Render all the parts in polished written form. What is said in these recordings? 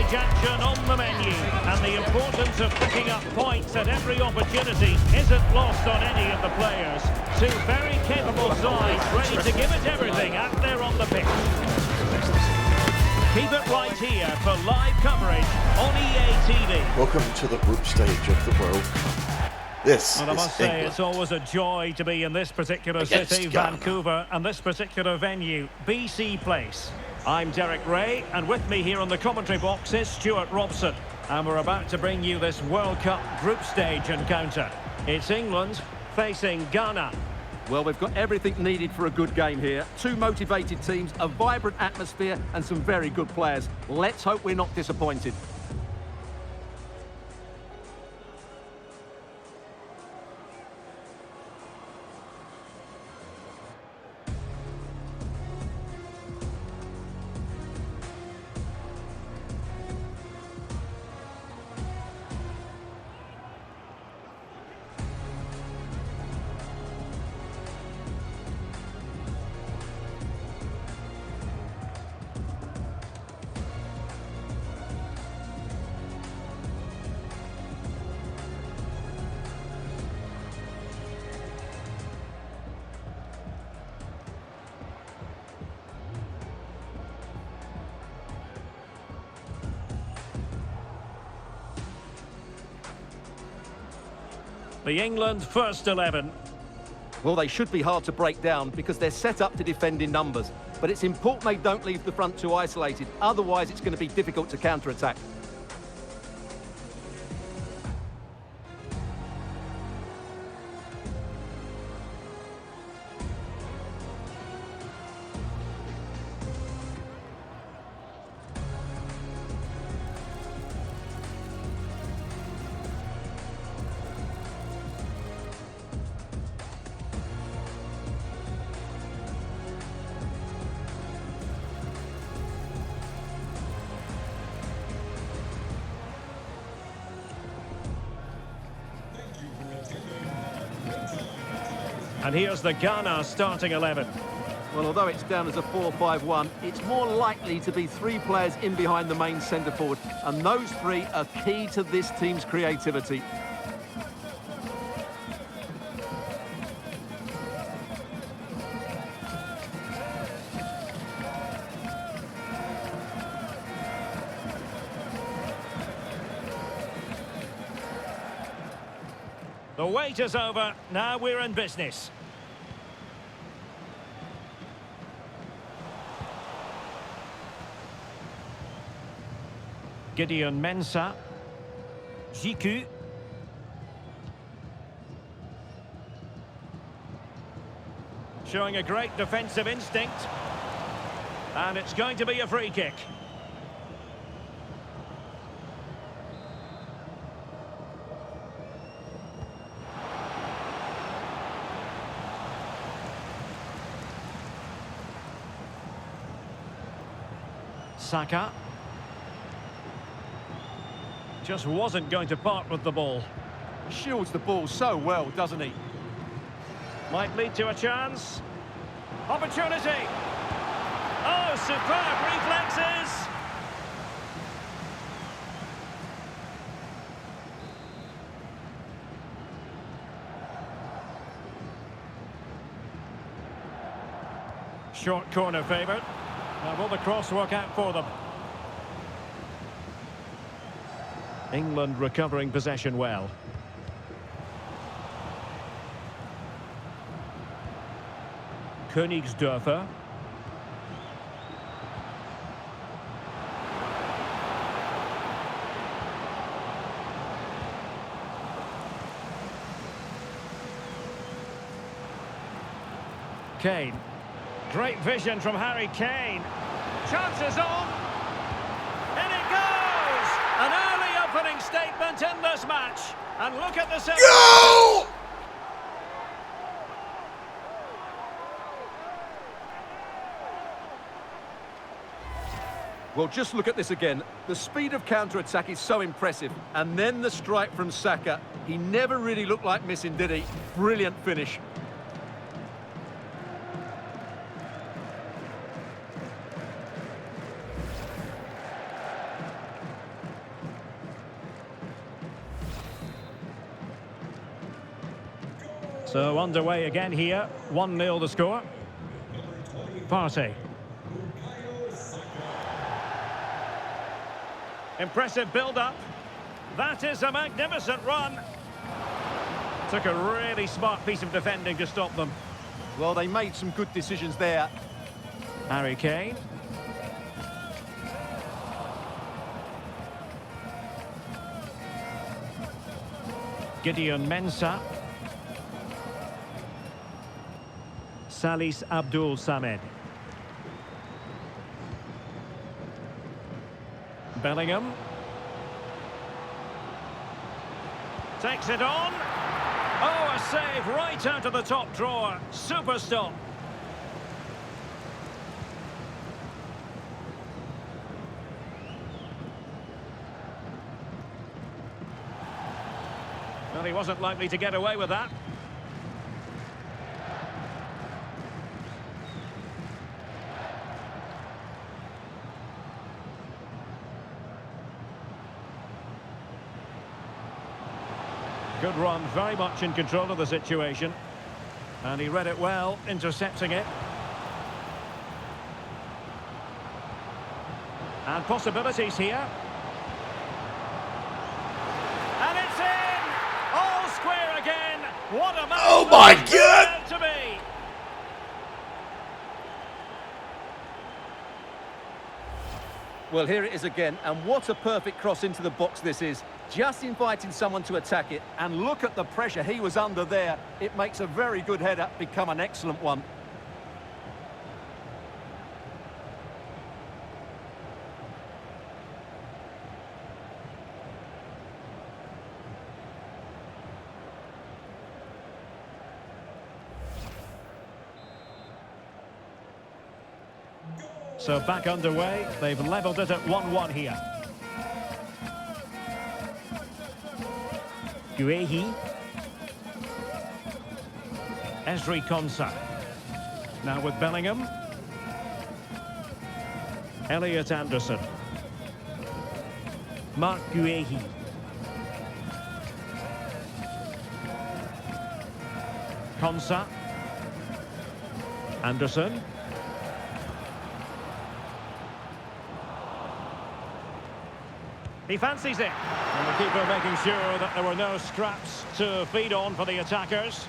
High-voltage action on the menu, and the importance of picking up points at every opportunity isn't lost on any of the players. Two very capable sides ready to give it everything out there on the pitch. Keep it right here for live coverage on EA TV. Welcome to the group stage of the World Cup. This Well, I must is say, England it's always a joy to be in this particular against city, Ghana. Vancouver, and this particular venue, BC Place. I'm Derek Ray, and with me here on the commentary box is Stuart Robson. And we're about to bring you this World Cup group stage encounter. It's England facing Ghana. Well, we've got everything needed for a good game here. Two motivated teams, a vibrant atmosphere and some very good players. Let's hope we're not disappointed. The England first 11. Well, they should be hard to break down because they're set up to defend in numbers. But it's important they don't leave the front two isolated. Otherwise, it's going to be difficult to counter-attack. And here's the Ghana starting 11. Well, although it's down as a 4-5-1, it's more likely to be three players in behind the main centre-forward. And those three are key to this team's creativity. The wait is over. Now we're in business. Gideon Mensah. Jiku. Showing a great defensive instinct. And it's going to be a free kick. Saka. Just wasn't going to part with the ball. Shields the ball so well, doesn't he? Might lead to a chance. Opportunity. Oh, superb reflexes. Short corner favoured. Now will the cross work out for them? England recovering possession well. Königsdörfer. Kane. Great vision from Harry Kane. Chances on. In it goes! An early opening statement in this match. And look at the second. Go! Well, just look at this again. The speed of counter-attack is so impressive. And then the strike from Saka. He never really looked like missing, did he? Brilliant finish. So underway again here. 1-0 the score. Partey. Impressive build-up. That is a magnificent run. Took a really smart piece of defending to stop them. Well, they made some good decisions there. Harry Kane. Gideon Mensah. Salis Abdul Samed. Bellingham. Takes it on. Oh, a save right out of the top drawer. Super stop. Well, he wasn't likely to get away with that. Good run, very much in control of the situation. And he read it well, intercepting it. And possibilities here. And it's in! All square again! What a match! Oh my God! To be! Well, here it is again, and what a perfect cross into the box this is. Just inviting someone to attack it, and look at the pressure he was under there. It makes a very good header become an excellent one. So back underway, they've levelled it at 1-1 here. Guehi. Ezri Konsa. Now with Bellingham. Elliot Anderson. Mark Guehi. Konsa. Anderson. He fancies it. And the keeper making sure that there were no scraps to feed on for the attackers.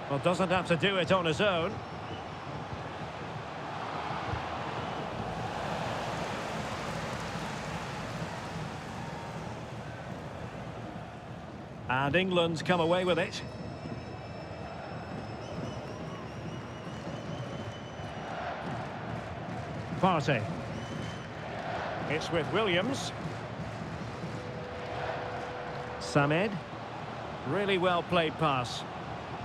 Well, doesn't have to do it on his own. And England's come away with it. Partey. It's with Williams. Samed. Really well played pass.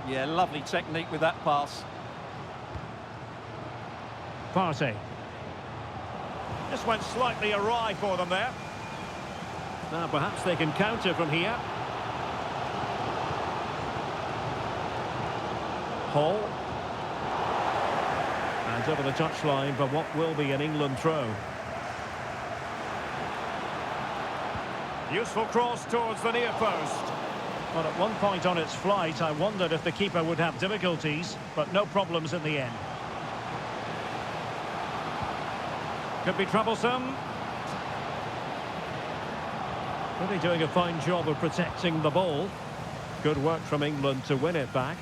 Yeah, lovely technique with that pass. Partey. Just went slightly awry for them there. Now perhaps they can counter from here. Hall. And over the touchline for what will be an England throw. Useful cross towards the near post. Well, at one point on its flight, I wondered if the keeper would have difficulties, but no problems in the end. Could be troublesome. Really doing a fine job of protecting the ball. Good work from England to win it back.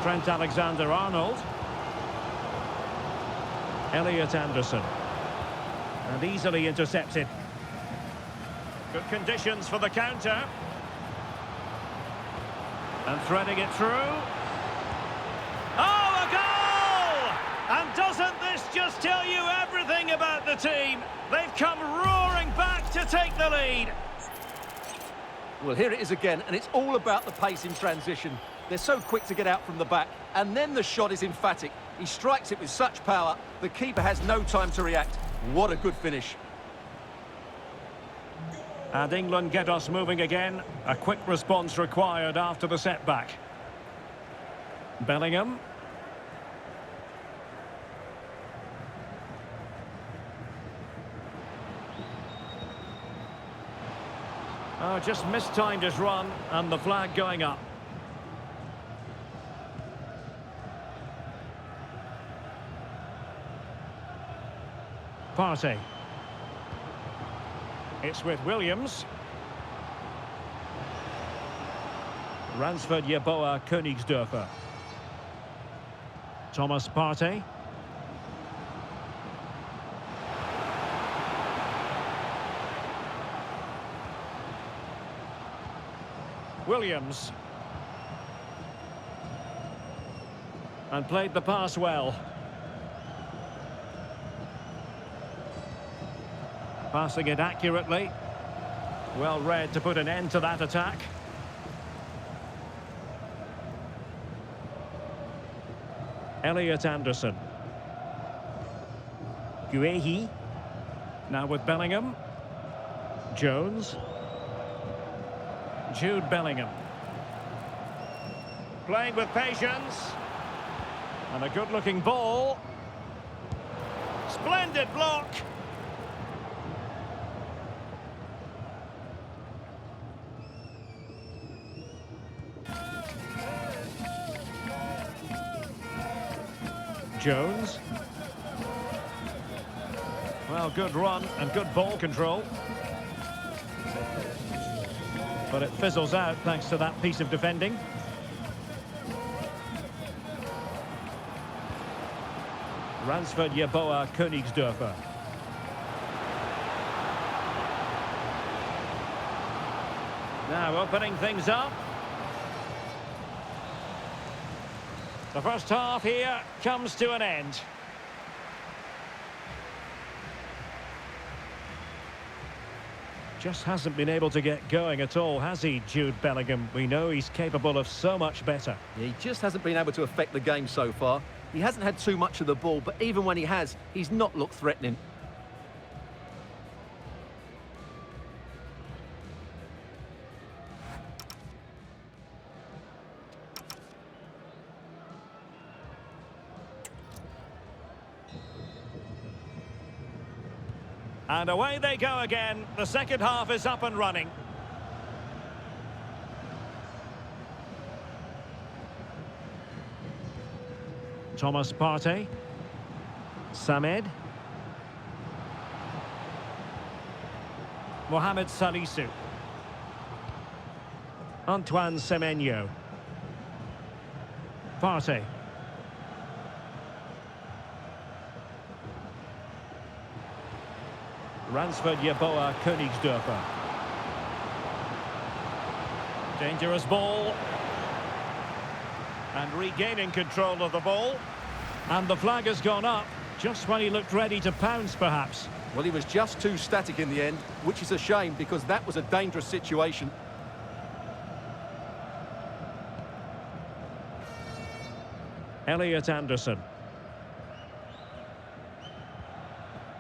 Trent Alexander-Arnold. Elliot Anderson. And easily intercepted. Good conditions for the counter. And threading it through. Oh, a goal! And doesn't this just tell you everything about the team? They've come roaring back to take the lead. Well, here it is again, and it's all about the pace in transition. They're so quick to get out from the back, and then the shot is emphatic. He strikes it with such power, the keeper has no time to react. What a good finish. And England get us moving again. A quick response required after the setback. Bellingham. Oh, just mistimed his run, and the flag going up. Partey. It's with Williams. Ransford Yeboah Königsdörfer. Thomas Partey. Williams. And played the pass well. Passing it accurately. Well read to put an end to that attack. Elliot Anderson. Guehi. Now with Bellingham. Jones. Jude Bellingham. Playing with patience. And a good-looking ball. Splendid block. Jones. Well, good run and good ball control. But it fizzles out thanks to that piece of defending. Ransford Yeboah Königsdörfer. Now opening things up. The first half here comes to an end. Just hasn't been able to get going at all, has he, Jude Bellingham? We know he's capable of so much better. He just hasn't been able to affect the game so far. He hasn't had too much of the ball, but even when he has, he's not looked threatening. And away they go again. The second half is up and running. Thomas Partey. Samed. Mohamed Salisu. Antoine Semenyo. Partey. Ransford Yeboah Königsdörfer. Dangerous ball. And regaining control of the ball. And the flag has gone up, just when he looked ready to pounce, perhaps. Well, he was just too static in the end, which is a shame because that was a dangerous situation. Elliot Anderson.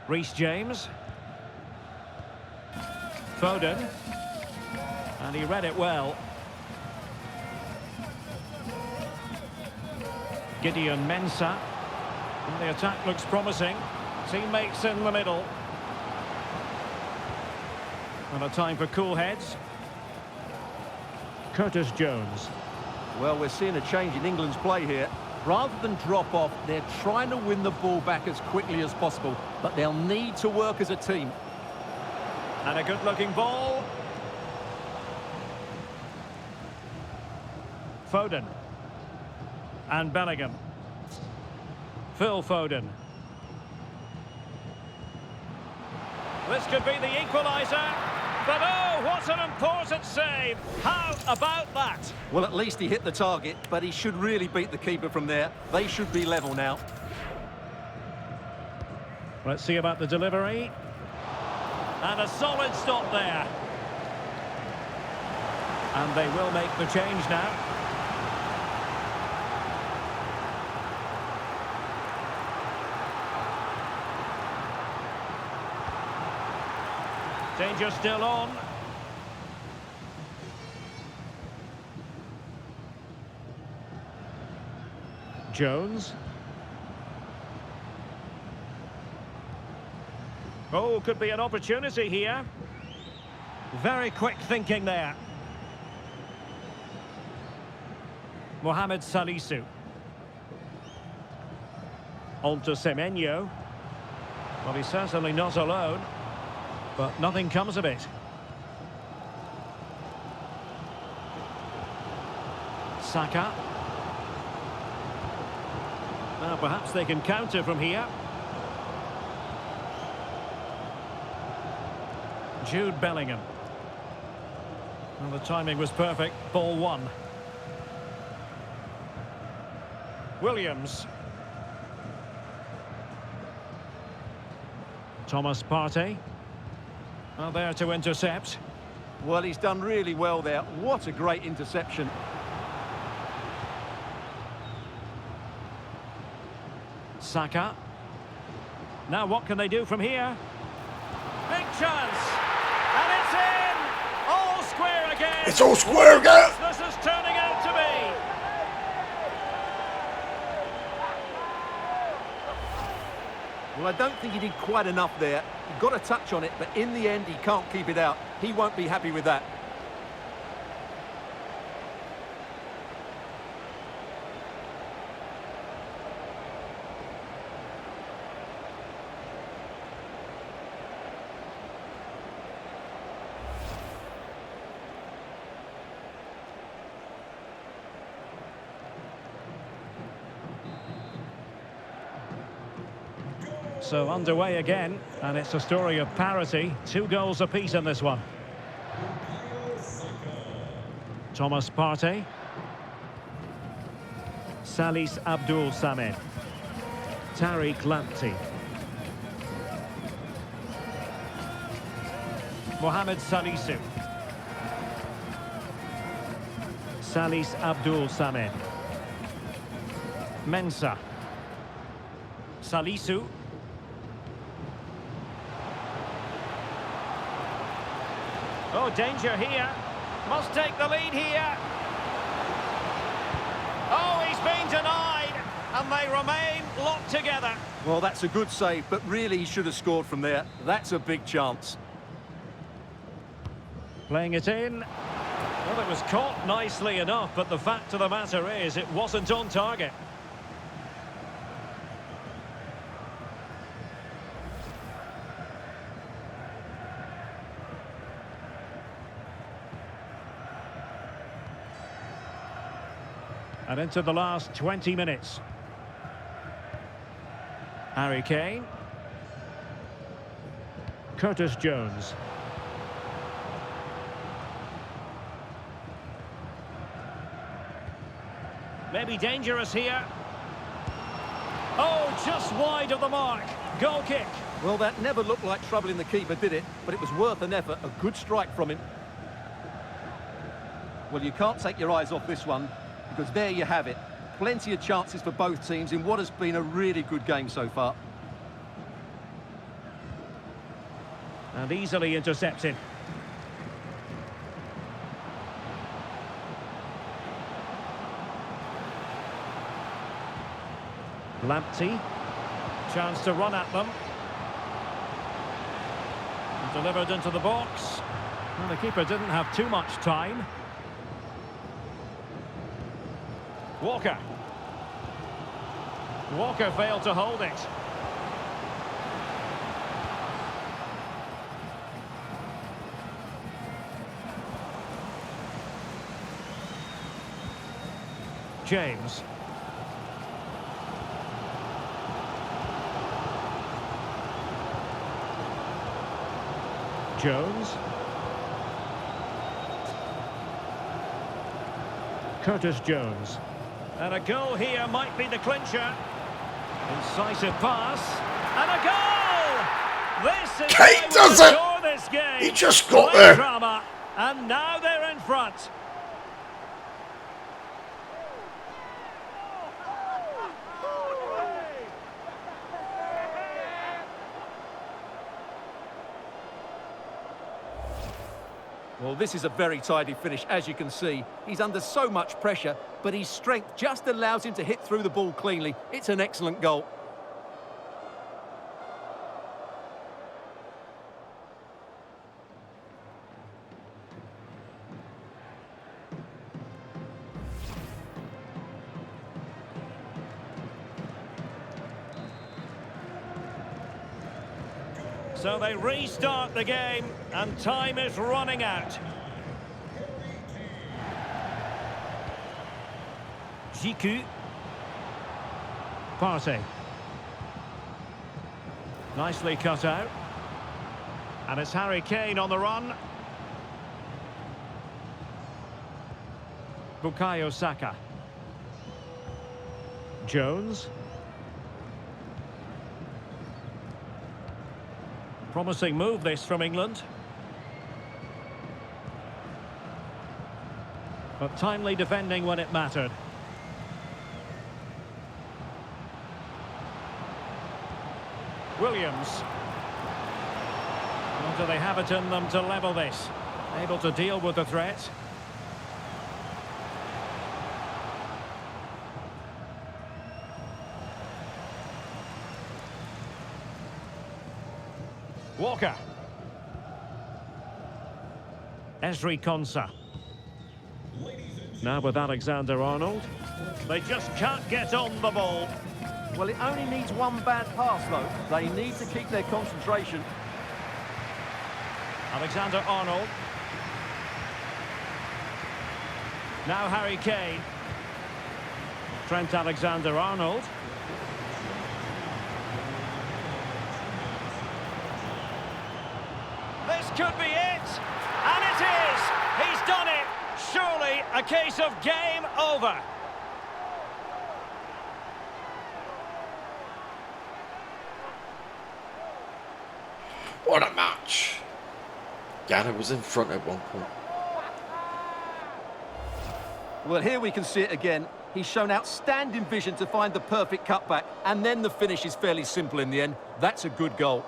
Reece James. Foden. And he read it well. Gideon Mensah. And the attack looks promising. Teammates in the middle. And a time for cool heads. Curtis Jones. Well, we're seeing a change in England's play here. Rather than drop off, they're trying to win the ball back as quickly as possible, but they'll need to work as a team. And a good-looking ball. Foden. And Bellingham. Phil Foden. This could be the equaliser. But oh, what an important save. How about that? Well, at least he hit the target, but he should really beat the keeper from there. They should be level now. Let's see about the delivery. And a solid stop there. And they will make the change now. Danger still on. Jones. Oh, could be an opportunity here. Very quick thinking there. Mohamed Salisu. On to Semenyo. Well, he's certainly not alone, but nothing comes of it. Saka. Now perhaps they can counter from here. Jude Bellingham. Well, the timing was perfect. Ball one. Williams. Thomas Partey. Well, there to intercept. Well, he's done really well there. What a great interception. Saka. Now what can they do from here? Big chance! And it's in! All square again! It's all square again! This is turning out to be! Well, I don't think he did quite enough there. He got a touch on it, but in the end, he can't keep it out. He won't be happy with that. So underway again, and it's a story of parity. 2 goals apiece in this one. Thomas Partey. Salis Abdul Samed. Tariq Lamptey. Mohamed Salisu. Salis Abdul Samed. Mensah. Salisu. Oh, danger here. Must take the lead here. Oh, he's been denied. And they remain locked together. Well, that's a good save, but really he should have scored from there. That's a big chance. Playing it in. Well, it was caught nicely enough, but the fact of the matter is it wasn't on target. And into the last 20 minutes. Harry Kane. Curtis Jones. Maybe dangerous here. Oh, just wide of the mark. Goal kick. Well, that never looked like troubling the keeper, did it? But it was worth an effort. A good strike from him. Well, you can't take your eyes off this one, because there you have it. Plenty of chances for both teams in what has been a really good game so far. And easily intercepted. Lamptey. Chance to run at them. And delivered into the box. Well, the keeper didn't have too much time. Walker. Walker failed to hold it. James. Jones. Curtis Jones. And a goal here might be the clincher. Incisive pass. And a goal! This is Kane does it! score this game. He just got Great there. drama. And now they're in front. Well, this is a very tidy finish, as you can see. He's under so much pressure, but his strength just allows him to hit through the ball cleanly. It's an excellent goal. So they restart the game, and time is running out. Jiku. Partey. Nicely cut out. And it's Harry Kane on the run. Bukayo Saka. Jones. Promising move this from England. But timely defending when it mattered. Williams. Or do they have it in them to level this? Able to deal with the threat. Walker. Esri Konsa. Now with Alexander-Arnold. They just can't get on the ball. Well, it only needs one bad pass, though. They need to keep their concentration. Alexander-Arnold. Now Harry Kane. Trent Alexander-Arnold. This could be it, and it is. He's done it. Surely a case of game over. What a match. Ghana was in front at one point. Well, here we can see it again. He's shown outstanding vision to find the perfect cutback, and then the finish is fairly simple in the end. That's a good goal.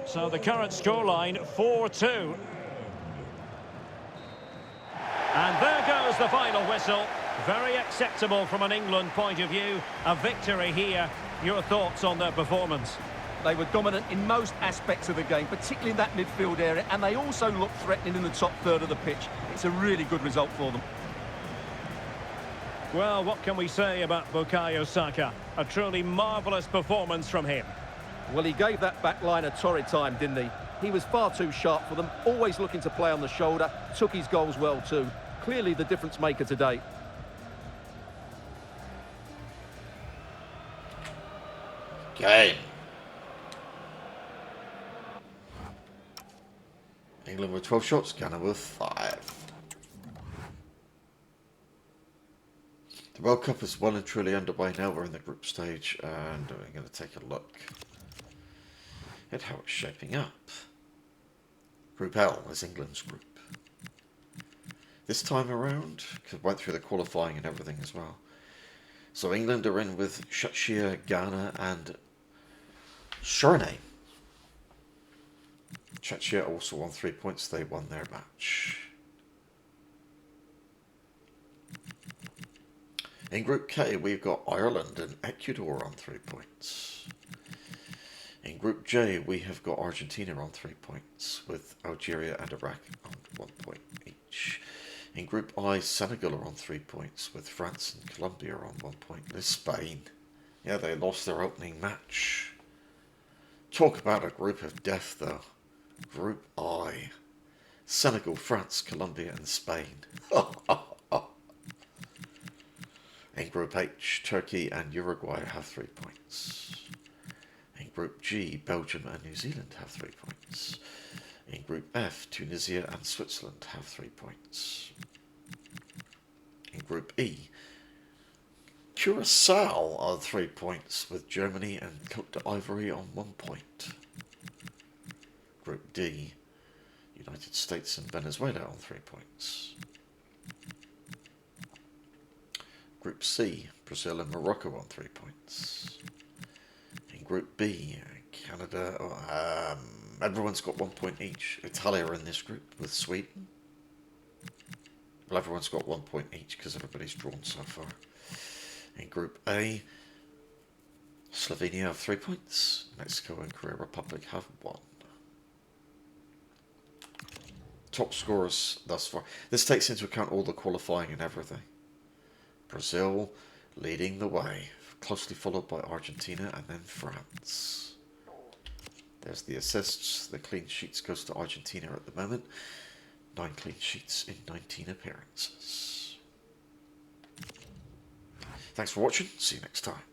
So the current scoreline, 4-2. And there goes the final whistle. Very acceptable from an England point of view. A victory here. Your thoughts on their performance? They were dominant in most aspects of the game, particularly in that midfield area, and they also looked threatening in the top third of the pitch. It's a really good result for them. Well, what can we say about Bukayo Saka? A truly marvellous performance from him. Well, he gave that back line a torrid time, didn't he? He was far too sharp for them, always looking to play on the shoulder, took his goals well too. Clearly the difference maker today. Game. England with 12 shots, Ghana with 5. The World Cup is well and truly underway now. We're in the group stage and we're going to take a look at how it's shaping up. Group L is England's group. This time around, because went through the qualifying and everything as well. So England are in with Czechia, Ghana and Suriname. Czechia also won 3 points. They won their match. In Group K, we've got Ireland and Ecuador on 3 points. In Group J, we have got Argentina on 3 points, with Algeria and Iraq on 1 point each. In Group I, Senegal are on 3 points, with France and Colombia on 1 point. There's Spain. Yeah, they lost their opening match. Talk about a group of death, though. Group I. Senegal, France, Colombia and Spain. In Group H, Turkey and Uruguay have 3 points. In Group G, Belgium and New Zealand have 3 points. In Group F, Tunisia and Switzerland have 3 points. In Group E, Curacao are 3 points, with Germany and Côte d'Ivoire on 1 point. Group D, United States and Venezuela on 3 points. Group C, Brazil and Morocco on 3 points. In Group B, Canada, everyone's got 1 point each. Italy are in this group with Sweden. Well, everyone's got 1 point each because everybody's drawn so far. In Group A, Slovenia have 3 points. Mexico and Korea Republic have 1. Top scorers thus far. This takes into account all the qualifying and everything. Brazil leading the way, closely followed by Argentina and then France. There's the assists. The clean sheets goes to Argentina at the moment. 9 clean sheets in 19 appearances. Thanks for watching. See you next time.